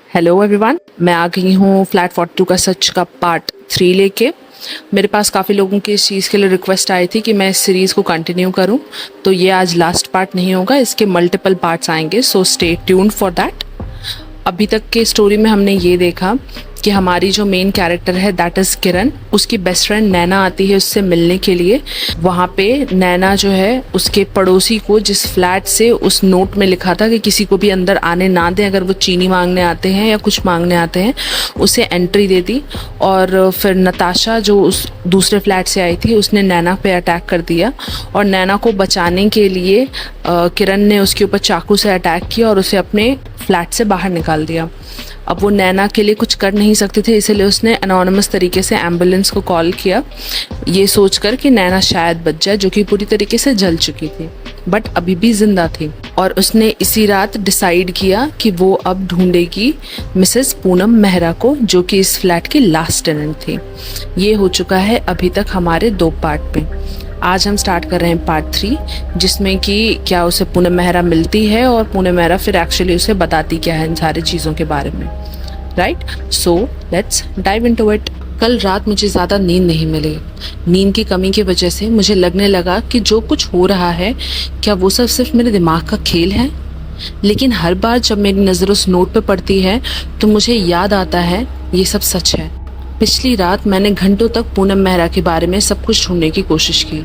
Hello everyone, मैं आ गई हूँ फ्लैट 42 का सच का पार्ट 3 लेके। मेरे पास काफ़ी लोगों की इस चीज़ के लिए रिक्वेस्ट आई थी कि मैं इस सीरीज़ को कंटिन्यू करूँ, तो ये आज लास्ट पार्ट नहीं होगा, इसके मल्टीपल पार्ट्स आएंगे, so stay tuned for that. अभी तक के स्टोरी में हमने ये देखा कि हमारी जो मेन कैरेक्टर है दैट इज़ किरण, उसकी बेस्ट फ्रेंड नैना आती है उससे मिलने के लिए। वहाँ पे नैना जो है उसके पड़ोसी को, जिस फ्लैट से उस नोट में लिखा था कि किसी को भी अंदर आने ना दें अगर वो चीनी मांगने आते हैं या कुछ मांगने आते हैं, उसे एंट्री दे दी। और फिर नताशा जो उस दूसरे फ्लैट से आई थी उसने नैना पे अटैक कर दिया और नैना को बचाने के लिए किरण ने उसके ऊपर चाकू से अटैक किया और उसे अपने फ्लैट से बाहर निकाल दिया। अब वो नैना के लिए कुछ कर नहीं सकते थे, इसलिए उसने अनोनिमस तरीके से एम्बुलेंस को कॉल किया, ये सोचकर कि नैना शायद बच जाए, जो कि पूरी तरीके से जल चुकी थी बट अभी भी जिंदा थी। और उसने इसी रात डिसाइड किया कि वो अब ढूंढेगी मिसेस पूनम मेहरा को, जो कि इस फ्लैट की लास्ट टेनेंट थी। ये हो चुका है अभी तक हमारे 2 पार्ट पे। आज हम स्टार्ट कर रहे हैं पार्ट 3, जिसमें कि क्या उसे पूनम मेहरा मिलती है और पूनम मेहरा फिर एक्चुअली उसे बताती क्या है इन सारी चीज़ों के बारे में, right? So let's dive into it. कल रात मुझे ज़्यादा नींद नहीं मिली। नींद की कमी की वजह से मुझे लगने लगा कि जो कुछ हो रहा है क्या वो सब सिर्फ मेरे दिमाग का खेल है। लेकिन हर बार जब मेरी नज़र उस नोट पे पड़ती है तो मुझे याद आता है ये सब सच है। पिछली रात मैंने घंटों तक पूनम मेहरा के बारे में सब कुछ ढूंढने की कोशिश की।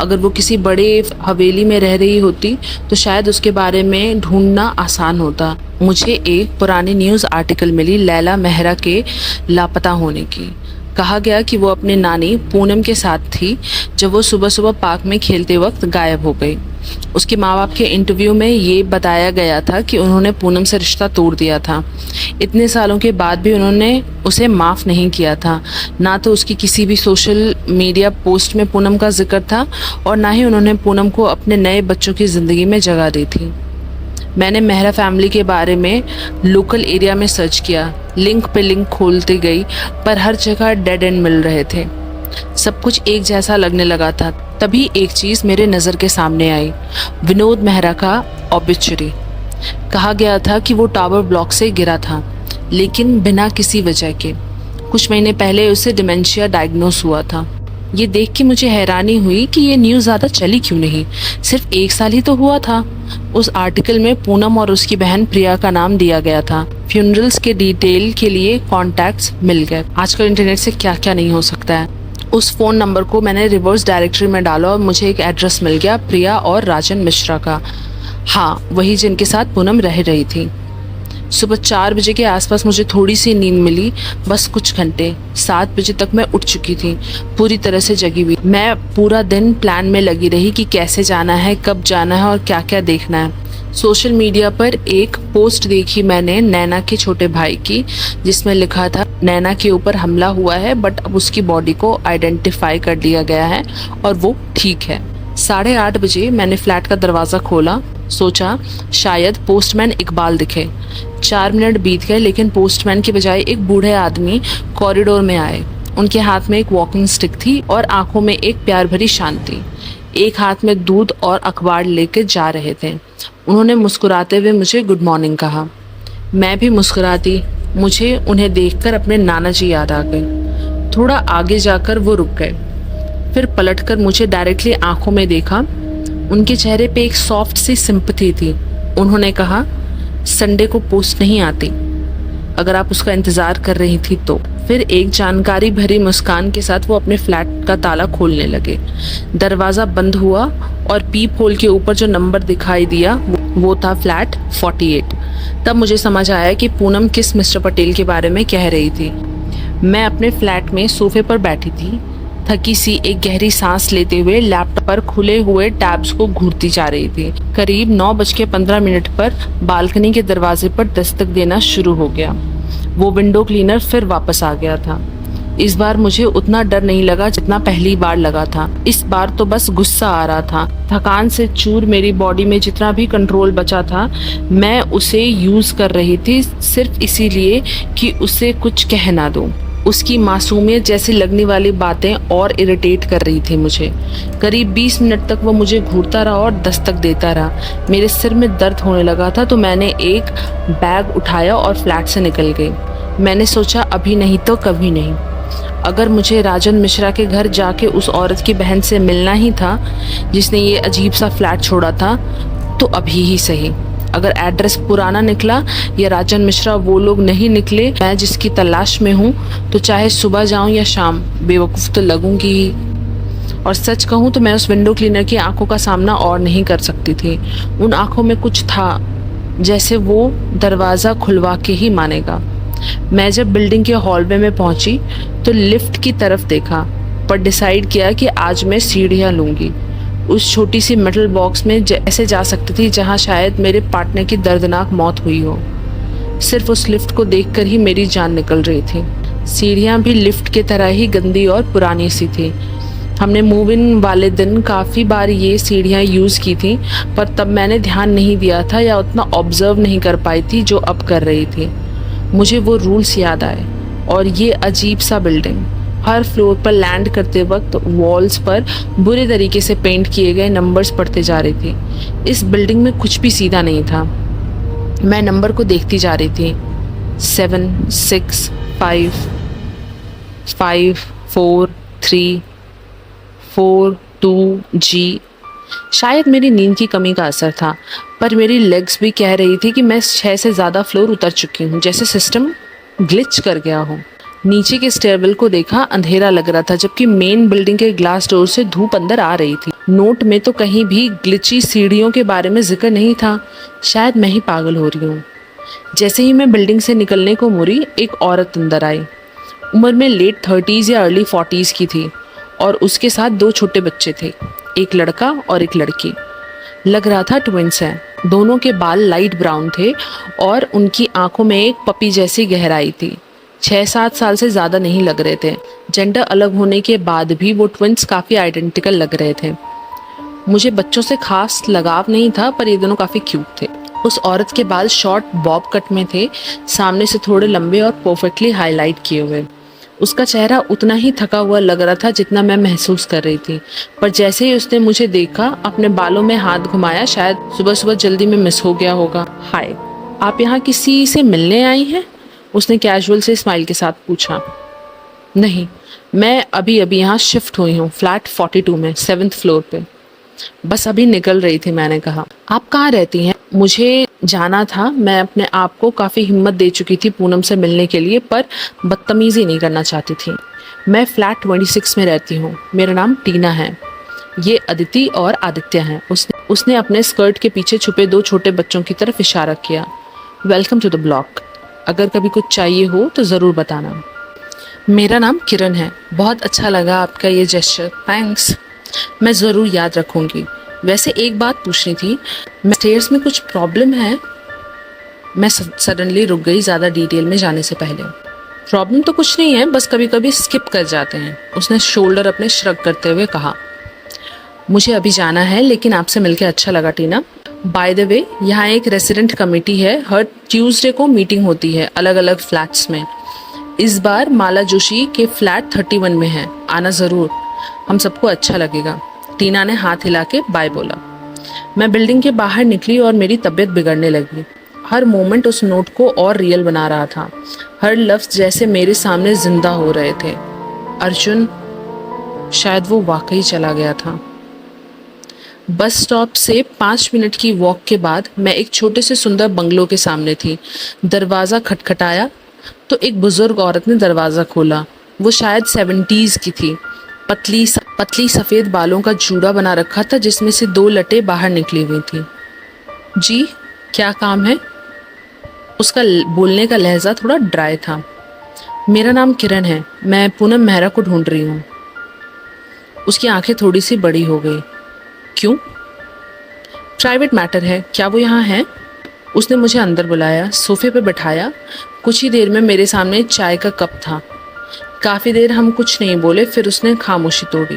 अगर वो किसी बड़े हवेली में रह रही होती तो शायद उसके बारे में ढूंढना आसान होता। मुझे एक पुरानी न्यूज़ आर्टिकल मिली लैला मेहरा के लापता होने की। कहा गया कि वो अपने नानी पूनम के साथ थी जब वो सुबह सुबह पार्क में खेलते वक्त गायब हो गई। उसके माँ बाप के इंटरव्यू में ये बताया गया था कि उन्होंने पूनम से रिश्ता तोड़ दिया था। इतने सालों के बाद भी उन्होंने उसे माफ़ नहीं किया था। ना तो उसकी किसी भी सोशल मीडिया पोस्ट में पूनम का जिक्र था और ना ही उन्होंने पूनम को अपने नए बच्चों की ज़िंदगी में जगह दी थी। मैंने मेहरा फैमिली के बारे में लोकल एरिया में सर्च किया, लिंक पे लिंक खोलती गई, पर हर जगह डेड एंड मिल रहे थे। सब कुछ एक जैसा लगने लगा था। तभी एक चीज़ मेरे नज़र के सामने आई, विनोद मेहरा का ऑबिचुरी। कहा गया था कि वो टावर ब्लॉक से गिरा था, लेकिन बिना किसी वजह के। कुछ महीने पहले उसे डिमेंशिया डायग्नोस हुआ था। ये देख के मुझे हैरानी हुई कि ये न्यूज़ ज़्यादा चली क्यों नहीं। सिर्फ 1 साल ही तो हुआ था। उस आर्टिकल में पूनम और उसकी बहन प्रिया का नाम दिया गया था। फ्यूनरल्स के डिटेल के लिए कॉन्टैक्ट्स मिल गए। आजकल इंटरनेट से क्या क्या नहीं हो सकता है। उस फ़ोन नंबर को मैंने रिवर्स डायरेक्टरी में डाला और मुझे एक एड्रेस मिल गया, प्रिया और राजन मिश्रा का। हाँ, वही जिनके साथ पूनम रह रही थी। सुबह 4 बजे के आसपास मुझे थोड़ी सी नींद मिली, बस कुछ घंटे। 7 बजे तक मैं उठ चुकी थी, पूरी तरह से जगी हुई। मैं पूरा दिन प्लान में लगी रही कि कैसे जाना है, कब जाना है और क्या क्या देखना है। सोशल मीडिया पर एक पोस्ट देखी मैंने नैना के छोटे भाई की, जिसमें लिखा था नैना के ऊपर हमला हुआ है बट अब उसकी बॉडी को आइडेंटिफाई कर लिया गया है और वो ठीक है। 8:30 बजे मैंने फ्लैट का दरवाज़ा खोला, सोचा शायद पोस्टमैन इकबाल दिखे। 4 मिनट बीत गए, लेकिन पोस्टमैन के बजाय एक बूढ़े आदमी कॉरिडोर में आए। उनके हाथ में एक वॉकिंग स्टिक थी और आंखों में एक प्यार भरी शांति। एक हाथ में दूध और अखबार लेकर जा रहे थे। उन्होंने मुस्कुराते हुए मुझे गुड मॉर्निंग कहा। मैं भी मुस्कुराती। मुझे उन्हें देखकर अपने नाना जी याद आ गए। थोड़ा आगे जाकर वो रुक गए, फिर पलटकर मुझे डायरेक्टली आंखों में देखा। उनके चेहरे पे एक सॉफ्ट सी सिंपैथी थी। उन्होंने कहा, संडे को पोस्ट नहीं आती, अगर आप उसका इंतज़ार कर रही थी तो। फिर एक जानकारी भरी मुस्कान के साथ वो अपने फ्लैट का ताला खोलने लगे। दरवाज़ा बंद हुआ और पीप होल के ऊपर जो नंबर दिखाई दिया वो था फ्लैट 48। तब मुझे समझ आया कि पूनम किस मिस्टर पटेल के बारे में कह रही थी। मैं अपने फ्लैट में सोफे पर बैठी थी, थकी सी एक गहरी सांस लेते हुए लैपटॉप पर खुले हुए टैब्स को घूरती जा रही थी। करीब 9:15 पर बालकनी के दरवाजे पर दस्तक देना शुरू हो गया। वो विंडो क्लीनर फिर वापस आ गया था। इस बार मुझे उतना डर नहीं लगा जितना पहली बार लगा था। इस बार तो बस गुस्सा आ रहा था। थकान से चूर मेरी बॉडी में जितना भी कंट्रोल बचा था, मैं उसे यूज कर रही थी सिर्फ इसीलिए कि उसे कुछ कह ना दूं। उसकी मासूमियत जैसी लगने वाली बातें और इरिटेट कर रही थी मुझे। करीब 20 मिनट तक वो मुझे घूरता रहा और दस्तक देता रहा। मेरे सिर में दर्द होने लगा था तो मैंने एक बैग उठाया और फ्लैट से निकल गई। मैंने सोचा अभी नहीं तो कभी नहीं। अगर मुझे राजन मिश्रा के घर जाके उस औरत की बहन से मिलना ही था जिसने ये अजीब सा फ्लैट छोड़ा था, तो अभी ही सही। अगर एड्रेस पुराना निकला या राजन मिश्रा वो लोग नहीं निकले मैं जिसकी तलाश में हूँ, तो चाहे सुबह जाऊँ या शाम, बेवकूफ़ तो लगूंगी ही। और सच कहूँ तो मैं उस विंडो क्लीनर की आंखों का सामना और नहीं कर सकती थी। उन आंखों में कुछ था, जैसे वो दरवाज़ा खुलवा के ही मानेगा। मैं जब बिल्डिंग के हॉलवे में पहुंची तो लिफ्ट की तरफ देखा, पर डिसाइड किया कि आज मैं सीढ़ियाँ लूँगी। उस छोटी सी मेटल बॉक्स में ऐसे जा सकती थी जहाँ शायद मेरे पार्टनर की दर्दनाक मौत हुई हो। सिर्फ उस लिफ्ट को देखकर ही मेरी जान निकल रही थी। सीढ़ियाँ भी लिफ्ट की तरह ही गंदी और पुरानी सी थी। हमने मूव इन वाले दिन काफ़ी बार ये सीढ़ियाँ यूज़ की थी, पर तब मैंने ध्यान नहीं दिया था या उतना ऑब्जर्व नहीं कर पाई थी जो अब कर रही थी। मुझे वो रूल्स याद आए और ये अजीब सा बिल्डिंग। हर फ्लोर पर लैंड करते वक्त वॉल्स पर बुरे तरीके से पेंट किए गए नंबर्स पढ़ते जा रही थी। इस बिल्डिंग में कुछ भी सीधा नहीं था। मैं नंबर को देखती जा रही थी। 7 6 5 5 4 3 4 2 G। शायद मेरी नींद की कमी का असर था, पर मेरी लेग्स भी कह रही थी कि मैं 6 से ज़्यादा फ्लोर उतर चुकी हूँ, जैसे सिस्टम ग्लिच कर गया हो। नीचे के स्टेयरवेल को देखा, अंधेरा लग रहा था, जबकि मेन बिल्डिंग के ग्लास डोर से धूप अंदर आ रही थी। नोट में तो कहीं भी ग्लिची सीढ़ियों के बारे में जिक्र नहीं था। शायद मैं ही पागल हो रही हूँ। जैसे ही मैं बिल्डिंग से निकलने को मुड़ी, एक औरत अंदर आई। उम्र में लेट 30s या अर्ली 40s की थी और उसके साथ 2 छोटे बच्चे थे, एक लड़का और एक लड़की। लग रहा था ट्विंस हैं। दोनों के बाल लाइट ब्राउन थे और उनकी आंखों में एक पपी जैसी गहराई थी। 6-7 साल से ज़्यादा नहीं लग रहे थे। जेंडर अलग होने के बाद भी वो ट्विंस काफ़ी आइडेंटिकल लग रहे थे। मुझे बच्चों से खास लगाव नहीं था, पर ये दोनों काफ़ी क्यूट थे। उस औरत के बाल शॉर्ट बॉब कट में थे, सामने से थोड़े लंबे और परफेक्टली हाईलाइट किए हुए। उसका चेहरा उतना ही थका हुआ लग रहा था जितना मैं महसूस कर रही थी। पर जैसे ही उसने मुझे देखा, अपने बालों में हाथ घुमाया, शायद सुबह सुबह जल्दी में मिस हो गया होगा। हाय, आप यहाँ किसी से मिलने आई हैं? उसने कैजुअल से स्माइल के साथ पूछा। नहीं, मैं अभी अभी यहाँ शिफ्ट हुई हूँ, फ्लैट 42 में, 7th फ्लोर पे। बस अभी निकल रही थी, मैंने कहा। आप कहाँ रहती हैं? मुझे जाना था। मैं अपने आप को काफ़ी हिम्मत दे चुकी थी पूनम से मिलने के लिए, पर बदतमीज़ी नहीं करना चाहती थी। मैं फ्लैट 26 में रहती हूँ। मेरा नाम टीना है। ये अदिति और आदित्य हैं। उसने अपने स्कर्ट के पीछे छुपे 2 छोटे बच्चों की तरफ इशारा किया। Welcome to the block. अगर कभी कुछ चाहिए हो तो ज़रूर बताना। मेरा नाम किरण है। बहुत अच्छा लगा आपका ये जेस्चर, थैंक्स। मैं ज़रूर याद रखूँगी। वैसे एक बात पूछनी थी, स्टेयर्स में कुछ प्रॉब्लम है? मैं सडनली रुक गई ज़्यादा डिटेल में जाने से पहले। प्रॉब्लम तो कुछ नहीं है, बस कभी कभी स्किप कर जाते हैं, उसने शोल्डर अपने श्रग करते हुए कहा। मुझे अभी जाना है, लेकिन आपसे मिलकर अच्छा लगा टीना। बाय द वे, यहाँ एक रेसिडेंट कमेटी है। हर ट्यूसडे को मीटिंग होती है अलग अलग फ्लैट्स में। इस बार माला जोशी के फ्लैट 31 में है। आना ज़रूर, हम सबको अच्छा लगेगा। टीना ने हाथ हिला के बाय बोला। मैं बिल्डिंग के बाहर निकली और मेरी तबीयत बिगड़ने लगी। हर मोमेंट उस नोट को और रियल बना रहा था। हर लफ्ज़ जैसे मेरे सामने जिंदा हो रहे थे। अर्जुन, शायद वो वाकई चला गया था। बस स्टॉप से 5 मिनट की वॉक के बाद मैं एक छोटे से सुंदर बंगलो के सामने थी। दरवाज़ा खटखटाया तो एक बुजुर्ग औरत ने दरवाज़ा खोला। वो शायद 70s की थी। पतली सफ़ेद बालों का जूड़ा बना रखा था, जिसमें से 2 लटें बाहर निकली हुई थी। जी, क्या काम है? उसका बोलने का लहजा थोड़ा ड्राई था। मेरा नाम किरण है, मैं पूनम मेहरा को ढूंढ रही हूँ। उसकी आंखें थोड़ी सी बड़ी हो गई। क्यों? प्राइवेट मैटर है। क्या वो यहाँ है? उसने मुझे अंदर बुलाया, सोफे पे बैठाया। कुछ ही देर में मेरे सामने चाय का कप था। काफ़ी देर हम कुछ नहीं बोले, फिर उसने खामोशी तोड़ी।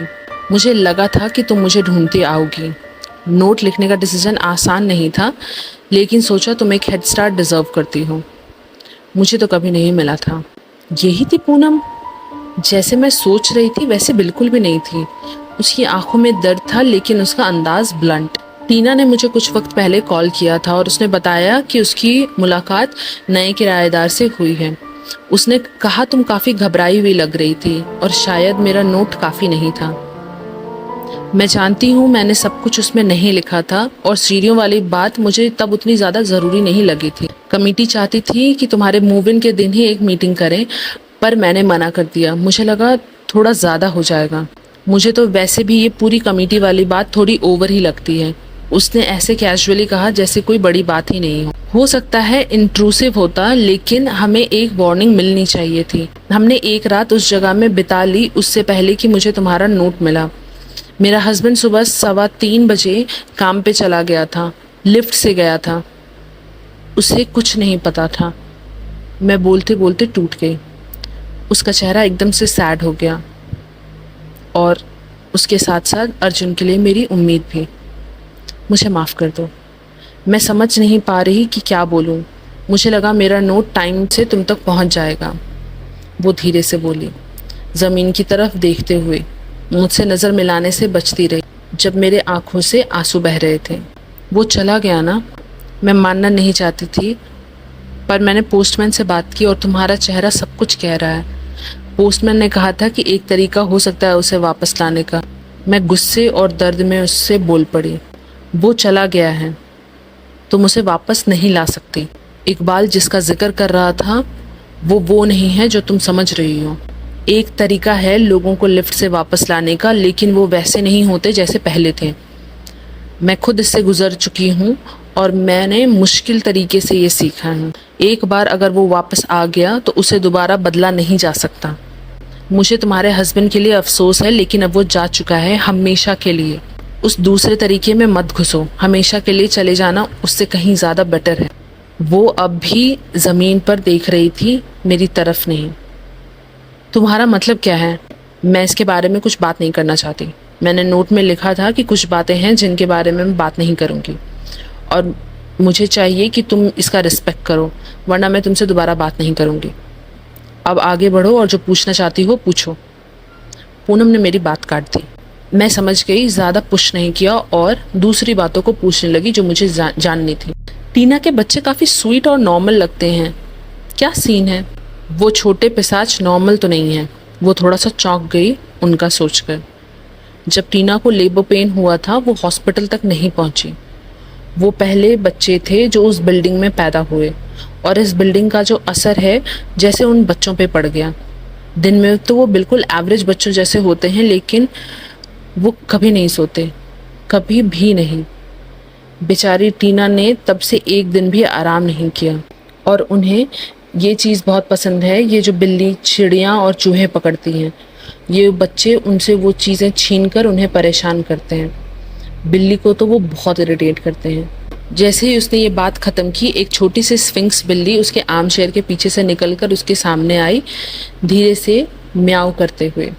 मुझे लगा था कि तुम मुझे ढूंढती आओगी। नोट लिखने का डिसीजन आसान नहीं था, लेकिन सोचा तुम एक हेड स्टार्ट डिज़र्व करती हो। मुझे तो कभी नहीं मिला था। यही थी पूनम? जैसे मैं सोच रही थी वैसे बिल्कुल भी नहीं थी। उसकी आंखों में दर्द था लेकिन उसका अंदाज ब्लंट। टीना ने मुझे कुछ वक्त पहले कॉल किया था और उसने बताया कि उसकी मुलाकात नए किराएदार से हुई है। उसने कहा तुम काफ़ी घबराई हुई लग रही थी और शायद मेरा नोट काफ़ी नहीं था। मैं जानती हूँ मैंने सब कुछ उसमें नहीं लिखा था और सीढ़ियों वाली बात मुझे तब उतनी ज़्यादा ज़रूरी नहीं लगी थी। कमेटी चाहती थी कि तुम्हारे मूव इन के दिन ही एक मीटिंग करें, पर मैंने मना कर दिया। मुझे लगा थोड़ा ज़्यादा हो जाएगा। मुझे तो वैसे भी ये पूरी कमेटी वाली बात थोड़ी ओवर ही लगती है। उसने ऐसे कैजुअली कहा जैसे कोई बड़ी बात ही नहीं हो सकता है इंट्रूसिव होता, लेकिन हमें एक वार्निंग मिलनी चाहिए थी। हमने एक रात उस जगह में बिता ली उससे पहले कि मुझे तुम्हारा नोट मिला। मेरा हस्बैंड सुबह 3:15 बजे काम पे चला गया था, लिफ्ट से गया था। उसे कुछ नहीं पता था। मैं बोलते बोलते टूट गई। उसका चेहरा एकदम से सैड हो गया और उसके साथ साथ अर्जुन के लिए मेरी उम्मीद भी। मुझे माफ़ कर दो। मैं समझ नहीं पा रही कि क्या बोलूं। मुझे लगा मेरा नोट टाइम से तुम तक पहुंच जाएगा। वो धीरे से बोली, ज़मीन की तरफ देखते हुए। मुझसे नज़र मिलाने से बचती रही जब मेरे आंखों से आंसू बह रहे थे। वो चला गया ना? मैं मानना नहीं चाहती थी, पर मैंने पोस्टमैन से बात की और तुम्हारा चेहरा सब कुछ कह रहा है। पोस्टमैन ने कहा था कि एक तरीका हो सकता है उसे वापस लाने का। मैं गुस्से और दर्द में उससे बोल पड़ी, वो चला गया है, तुम उसे वापस नहीं ला सकती। इकबाल जिसका जिक्र कर रहा था वो नहीं है जो तुम समझ रही हो। एक तरीका है लोगों को लिफ्ट से वापस लाने का, लेकिन वो वैसे नहीं होते जैसे पहले थे। मैं खुद इससे गुजर चुकी हूँ और मैंने मुश्किल तरीके से ये सीखा है। एक बार अगर वो वापस आ गया तो उसे दोबारा बदला नहीं जा सकता। मुझे तुम्हारे हस्बैंड के लिए अफसोस है, लेकिन अब वो जा चुका है हमेशा के लिए। उस दूसरे तरीके में मत घुसो। हमेशा के लिए चले जाना उससे कहीं ज़्यादा बेटर है। वो अब भी ज़मीन पर देख रही थी, मेरी तरफ नहीं। तुम्हारा मतलब क्या है? मैं इसके बारे में कुछ बात नहीं करना चाहती। मैंने नोट में लिखा था कि कुछ बातें हैं जिनके बारे में मैं बात नहीं करूँगी और मुझे चाहिए कि तुम इसका रिस्पेक्ट करो, वरना मैं तुमसे दोबारा बात नहीं करूँगी। अब आगे बढ़ो और जो पूछना चाहती हो पूछो। पूनम ने मेरी बात काट दी। मैं समझ गई, ज़्यादा पुश नहीं किया और दूसरी बातों को पूछने लगी जो मुझे जाननी थी। टीना के बच्चे काफ़ी स्वीट और नॉर्मल लगते हैं, क्या सीन है? वो छोटे पिशाच नॉर्मल तो नहीं है। वो थोड़ा सा चौंक गई उनका सोचकर। जब टीना को लेबर पेन हुआ था वो हॉस्पिटल तक नहीं पहुंची। वो पहले बच्चे थे जो उस बिल्डिंग में पैदा हुए और इस बिल्डिंग का जो असर है जैसे उन बच्चों पे पड़ गया। दिन में तो वो बिल्कुल एवरेज बच्चों जैसे होते हैं, लेकिन वो कभी नहीं सोते, कभी भी नहीं। बेचारी टीना ने तब से एक दिन भी आराम नहीं किया और उन्हें ये चीज़ बहुत पसंद है, ये जो बिल्ली, चिड़ियाँ और चूहे पकड़ती हैं। ये बच्चे उनसे वो चीज़ें छीन कर उन्हें परेशान करते हैं। बिल्ली को तो वो बहुत इरिटेट करते हैं। जैसे ही उसने ये बात ख़त्म की, एक छोटी सी स्फिंक्स बिल्ली उसके आर्म चेयर के पीछे से निकलकर उसके सामने आई, धीरे से म्याऊ करते हुए।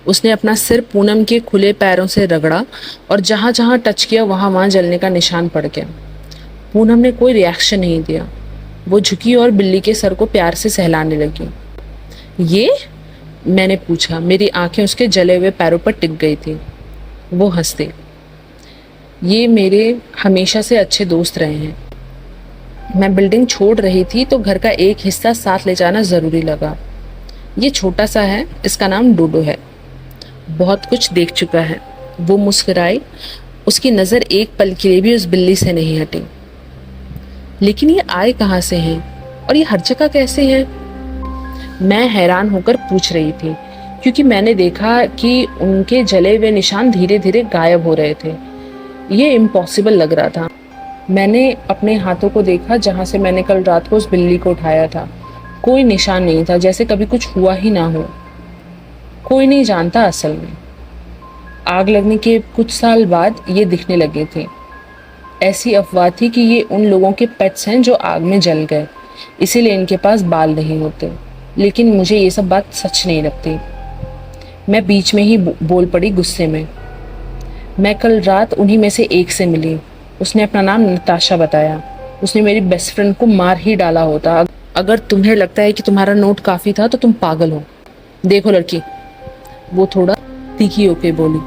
उसने अपना सिर पूनम के खुले पैरों से रगड़ा और जहाँ जहाँ टच किया वहाँ वहाँ जलने का निशान पड़ गया। पूनम ने कोई रिएक्शन नहीं दिया। वो झुकी और बिल्ली के सर को प्यार से सहलाने लगी। ये? मैंने पूछा। मेरी आंखें उसके जले हुए पैरों पर टिक गई थी। वो हंस दी। ये मेरे हमेशा से अच्छे दोस्त रहे हैं। मैं बिल्डिंग छोड़ रही थी तो घर का एक हिस्सा साथ ले जाना ज़रूरी लगा। ये छोटा सा है, इसका नाम डोडो है। बहुत कुछ देख चुका है। वो मुस्कुराई। उसकी नज़र एक पल के लिए भी उस बिल्ली से नहीं हटी। लेकिन ये आए कहाँ से हैं और ये हर जगह कैसे हैं? मैं हैरान होकर पूछ रही थी, क्योंकि मैंने देखा कि उनके जले हुए निशान धीरे धीरे गायब हो रहे थे। ये इम्पॉसिबल लग रहा था। मैंने अपने हाथों को देखा जहाँ से मैंने कल रात को उस बिल्ली को उठाया था। कोई निशान नहीं था, जैसे कभी कुछ हुआ ही ना हो। कोई नहीं जानता असल में। आग लगने के कुछ साल बाद ये दिखने लगे थे। ऐसी अफवाह थी कि ये उन लोगों के पेट्स हैं जो आग में जल गए, इसीलिए इनके पास बाल नहीं होते। लेकिन मुझे ये सब बात सच नहीं लगती। मैं बीच में ही बोल पड़ी गुस्से में। मैं कल रात उन्हीं में से एक से मिली। उसने अपना नाम नताशा बताया। उसने मेरी बेस्ट फ्रेंड को मार ही डाला होता। अगर तुम्हें लगता है कि तुम्हारा नोट काफ़ी था तो तुम पागल हो। देखो लड़की, वो थोड़ा तीखी होके बोली,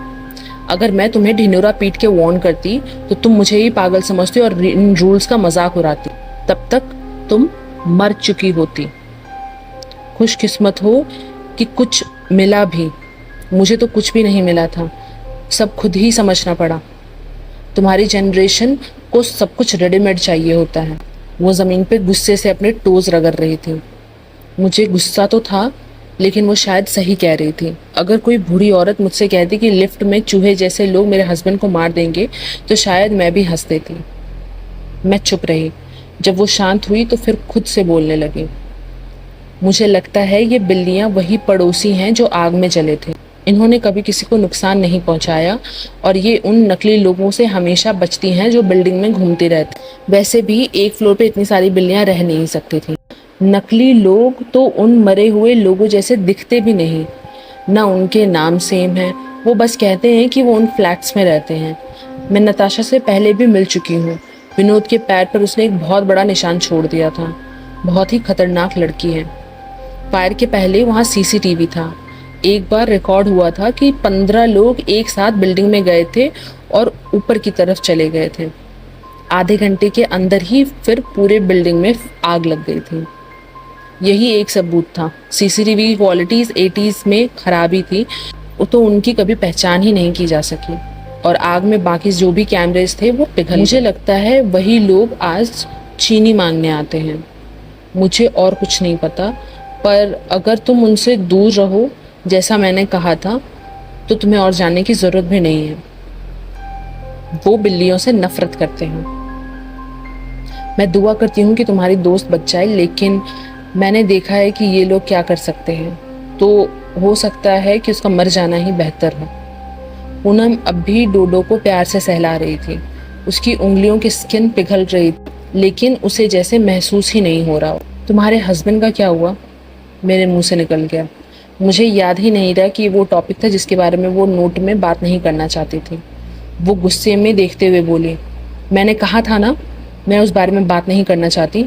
अगर मैं तुम्हें ढिंडोरा पीट के वार्न करती तो तुम मुझे ही पागल समझती और इन रूल्स का मजाक उड़ाती। तब तक तुम मर चुकी होती। खुशकिस्मत हो कि कुछ मिला भी, मुझे तो कुछ भी नहीं मिला था, सब खुद ही समझना पड़ा। तुम्हारी जनरेशन को सब कुछ रेडीमेड चाहिए होता है। वो ज़मीन पे गुस्से से अपने टोज रगड़ रही थी। मुझे गुस्सा तो था, लेकिन वो शायद सही कह रही थी। अगर कोई बूढ़ी औरत मुझसे कहती कि लिफ्ट में चूहे जैसे लोग मेरे हस्बैंड को मार देंगे, तो शायद मैं भी हंस देती। मैं चुप रही। जब वो शांत हुई तो फिर खुद से बोलने लगी, मुझे लगता है ये बिल्लियाँ वही पड़ोसी हैं जो आग में जले थे। इन्होंने कभी किसी को नुकसान नहीं पहुंचाया और ये उन नकली लोगों से हमेशा बचती हैं जो बिल्डिंग में घूमते रहते। वैसे भी एक फ्लोर पे इतनी सारी बिल्लियाँ रह नहीं सकती थी। नकली लोग तो उन मरे हुए लोगों जैसे दिखते भी नहीं, ना उनके नाम सेम है। वो बस कहते हैं कि वो उन फ्लैट्स में रहते हैं। मैं नताशा से पहले भी मिल चुकी हूँ। विनोद के पैर पर उसने एक बहुत बड़ा निशान छोड़ दिया था। बहुत ही खतरनाक लड़की है। फायर के पहले वहाँ सीसीटीवी था। एक बार रिकॉर्ड हुआ था कि 15 लोग एक साथ बिल्डिंग में गए थे और ऊपर की तरफ चले गए थे। आधे घंटे के अंदर ही फिर पूरे बिल्डिंग में आग लग गई थी। यही एक सबूत था। सीसीटीवी की क्वालिटीज 80s में खराबी थी, तो उनकी कभी पहचान ही नहीं की जा सकी और आग में बाकी जो भी कैमरेज थे वो पिघल। मुझे लगता है वही लोग आज चीनी मांगने आते हैं। मुझे और कुछ नहीं पता, पर अगर तुम उनसे दूर रहो जैसा मैंने कहा था, तो तुम्हें और जानने की ज़रूरत भी नहीं है। वो बिल्लियों से नफरत करते हैं। मैं दुआ करती हूँ कि तुम्हारी दोस्त बच जाए, लेकिन मैंने देखा है कि ये लोग क्या कर सकते हैं, तो हो सकता है कि उसका मर जाना ही बेहतर हो। पूनम अब भी डोडो को प्यार से सहला रही थी। उसकी उंगलियों की स्किन पिघल रही थी, लेकिन उसे जैसे महसूस ही नहीं हो रहा। तुम्हारे हस्बैंड का क्या हुआ? मेरे मुंह से निकल गया। मुझे याद ही नहीं रहा कि वो टॉपिक था जिसके बारे में वो नोट में बात नहीं करना चाहती थी। वो गुस्से में देखते हुए बोली, मैंने कहा था ना, मैं उस बारे में बात नहीं करना चाहती।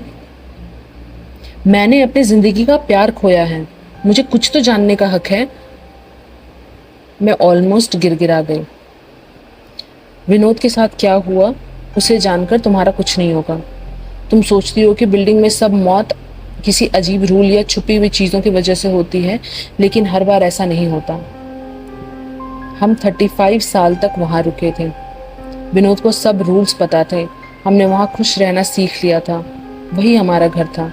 मैंने अपनी जिंदगी का प्यार खोया है, मुझे कुछ तो जानने का हक है। मैं ऑलमोस्ट गिड़गिड़ा गई। विनोद के साथ क्या हुआ उसे जानकर तुम्हारा कुछ नहीं होगा। तुम सोचती हो कि बिल्डिंग में सब मौत किसी अजीब रूल या छुपी हुई चीज़ों की वजह से होती है, लेकिन हर बार ऐसा नहीं होता। हम 35 साल तक वहाँ रुके थे। विनोद को सब रूल्स पता थे। हमने वहाँ खुश रहना सीख लिया था। वही हमारा घर था।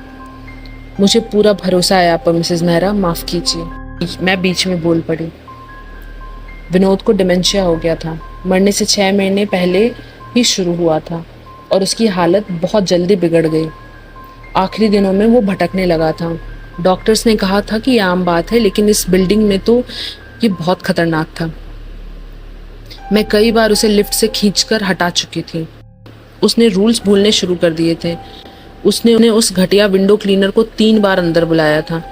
मुझे पूरा भरोसा है आप पर मिसेस मेहरा, माफ़ कीजिए। मैं बीच में बोल पड़ी। विनोद को डिमेंशिया हो गया था। मरने से 6 महीने पहले ही शुरू हुआ था और उसकी हालत बहुत जल्दी बिगड़ गई। आखिरी दिनों में वो भटकने लगा था। डॉक्टर्स ने कहा था कि ये आम बात है, लेकिन इस बिल्डिंग में तो ये बहुत खतरनाक था। मैं कई बार उसे लिफ्ट से खींचकर हटा चुकी थी। उसने रूल्स भूलने शुरू कर दिए थे। उसने उन्हें उस घटिया विंडो क्लीनर को 3 बार अंदर बुलाया था।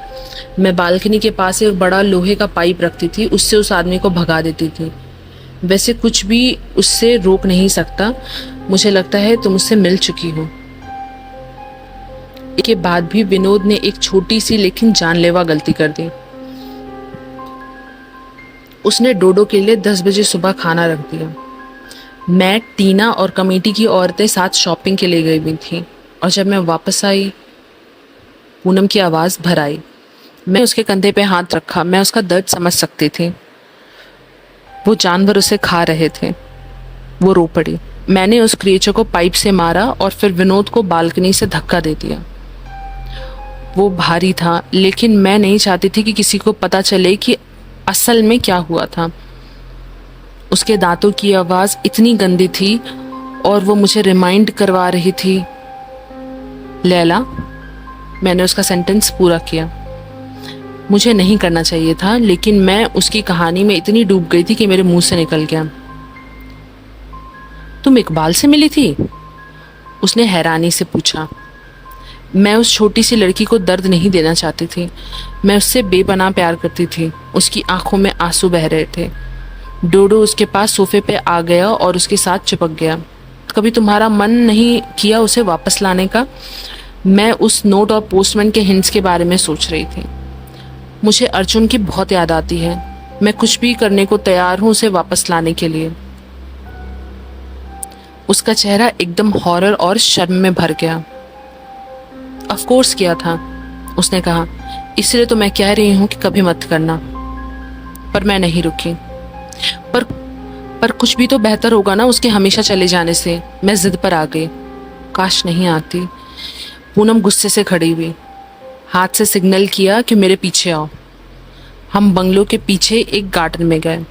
मैं बालकनी के पास एक बड़ा लोहे का पाइप रखती थी, उससे उस आदमी को भगा देती थी। वैसे कुछ भी उससे रोक नहीं सकता। मुझे लगता है तुम उससे मिल चुकी हो। के बाद भी विनोद ने एक छोटी सी लेकिन जानलेवा गलती कर दी। उसने डोडो के लिए 10 बजे सुबह खाना रख दिया। मैं, टीना और कमेटी की औरतें साथ शॉपिंग के लिए गई हुई थी और जब मैं वापस आई, पूनम की आवाज़ भर आई। मैं उसके कंधे पे हाथ रखा। मैं उसका दर्द समझ सकती थी। वो जानवर उसे खा रहे थे। वो रो पड़ी। मैंने उस क्रिएचर को पाइप से मारा और फिर विनोद को बालकनी से धक्का दे दिया। वो भारी था, लेकिन मैं नहीं चाहती थी कि किसी को पता चले कि असल में क्या हुआ था। उसके दांतों की आवाज़ इतनी गंदी थी और वो मुझे रिमाइंड करवा रही थी, लैला। मैंने उसका सेंटेंस पूरा किया। मुझे नहीं करना चाहिए था, लेकिन मैं उसकी कहानी में इतनी डूब गई थी कि मेरे मुंह से निकल गया। तुम इकबाल से मिली थी? उसने हैरानी से पूछा। मैं उस छोटी सी लड़की को दर्द नहीं देना चाहती थी। मैं उससे बेपनाह प्यार करती थी। उसकी आंखों में आंसू बह रहे थे। डोडो उसके पास सोफे पे आ गया और उसके साथ चिपक गया। कभी तुम्हारा मन नहीं किया उसे वापस लाने का? मैं उस नोट और पोस्टमैन के हिंट्स के बारे में सोच रही थी। मुझे अर्जुन की बहुत याद आती है। मैं कुछ भी करने को तैयार हूँ उसे वापस लाने के लिए। उसका चेहरा एकदम हॉरर और शर्म में भर गया। ऑफ कोर्स किया था, उसने कहा, इसलिए तो मैं कह रही हूँ कि कभी मत करना। पर मैं नहीं रुकी। पर पर कुछ भी तो बेहतर होगा ना उसके हमेशा चले जाने से। मैं जिद पर आ गई। काश नहीं आती। पूनम गुस्से से खड़ी हुई, हाथ से सिग्नल किया कि मेरे पीछे आओ। हम बंगलों के पीछे एक गार्डन में गए।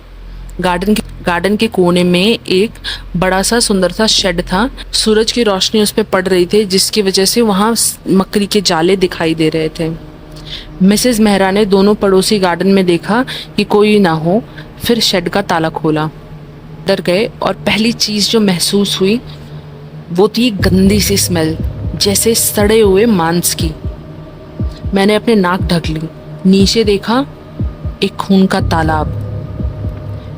गार्डन के कोने में एक बड़ा सा सुंदर सा शेड था। सूरज की रोशनी उस पर पड़ रही थी, जिसकी वजह से वहाँ मकड़ी के जाले दिखाई दे रहे थे। मिसेज मेहरा ने दोनों पड़ोसी गार्डन में देखा कि कोई ना हो, फिर शेड का ताला खोला। डर गए और पहली चीज़ जो महसूस हुई वो थी गंदी सी स्मेल, जैसे सड़े हुए मांस की। मैंने अपने नाक ढक ली। नीचे देखा, एक खून का तालाब।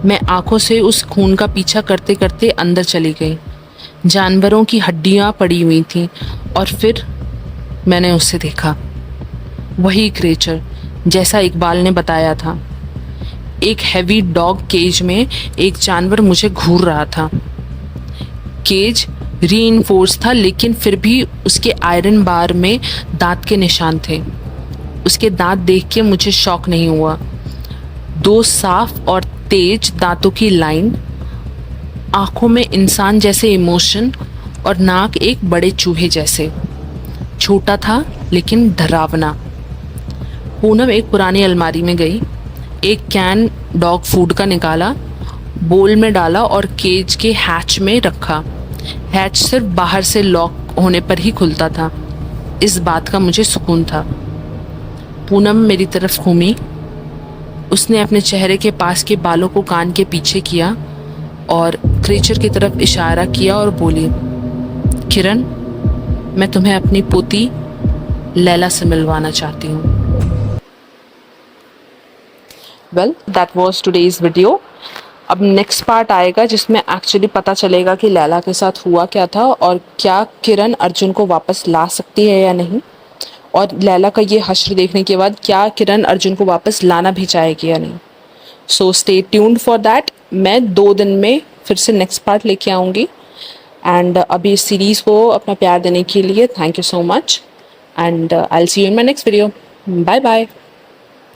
मैं आंखों से उस खून का पीछा करते करते अंदर चली गई। जानवरों की हड्डियां पड़ी हुई थीं और फिर मैंने उसे देखा। वही क्रिएचर जैसा इकबाल ने बताया था। एक हैवी डॉग केज में एक जानवर मुझे घूर रहा था। केज रीइंफोर्स था, लेकिन फिर भी उसके आयरन बार में दांत के निशान थे। उसके दांत देख के मुझे शॉक नहीं हुआ। दो साफ और तेज दांतों की लाइन, आंखों में इंसान जैसे इमोशन और नाक एक बड़े चूहे जैसे। छोटा था लेकिन डरावना। पूनम एक पुरानी अलमारी में गई, एक कैन डॉग फूड का निकाला, बोल में डाला और केज के हैच में रखा। हैच सिर्फ बाहर से लॉक होने पर ही खुलता था। इस बात का मुझे सुकून था। पूनम मेरी तरफ घूमी। उसने अपने चेहरे के पास के बालों को कान के पीछे किया और क्रीचर की तरफ इशारा किया और बोली, किरण, मैं तुम्हें अपनी पोती लैला से मिलवाना चाहती हूँ। Well, that was today's video. अब नेक्स्ट पार्ट आएगा जिसमें एक्चुअली पता चलेगा कि लैला के साथ हुआ क्या था और क्या किरण अर्जुन को वापस ला सकती है या नहीं, और लैला का ये हश्र देखने के बाद क्या किरण अर्जुन को वापस लाना भी चाहेगी या नहीं। So stay tuned for that. मैं 2 दिन में फिर से नेक्स्ट पार्ट लेके आऊँगी। एंड अभी इस सीरीज़ को अपना प्यार देने के लिए thank you so much, and I will see you in my next video. Bye bye.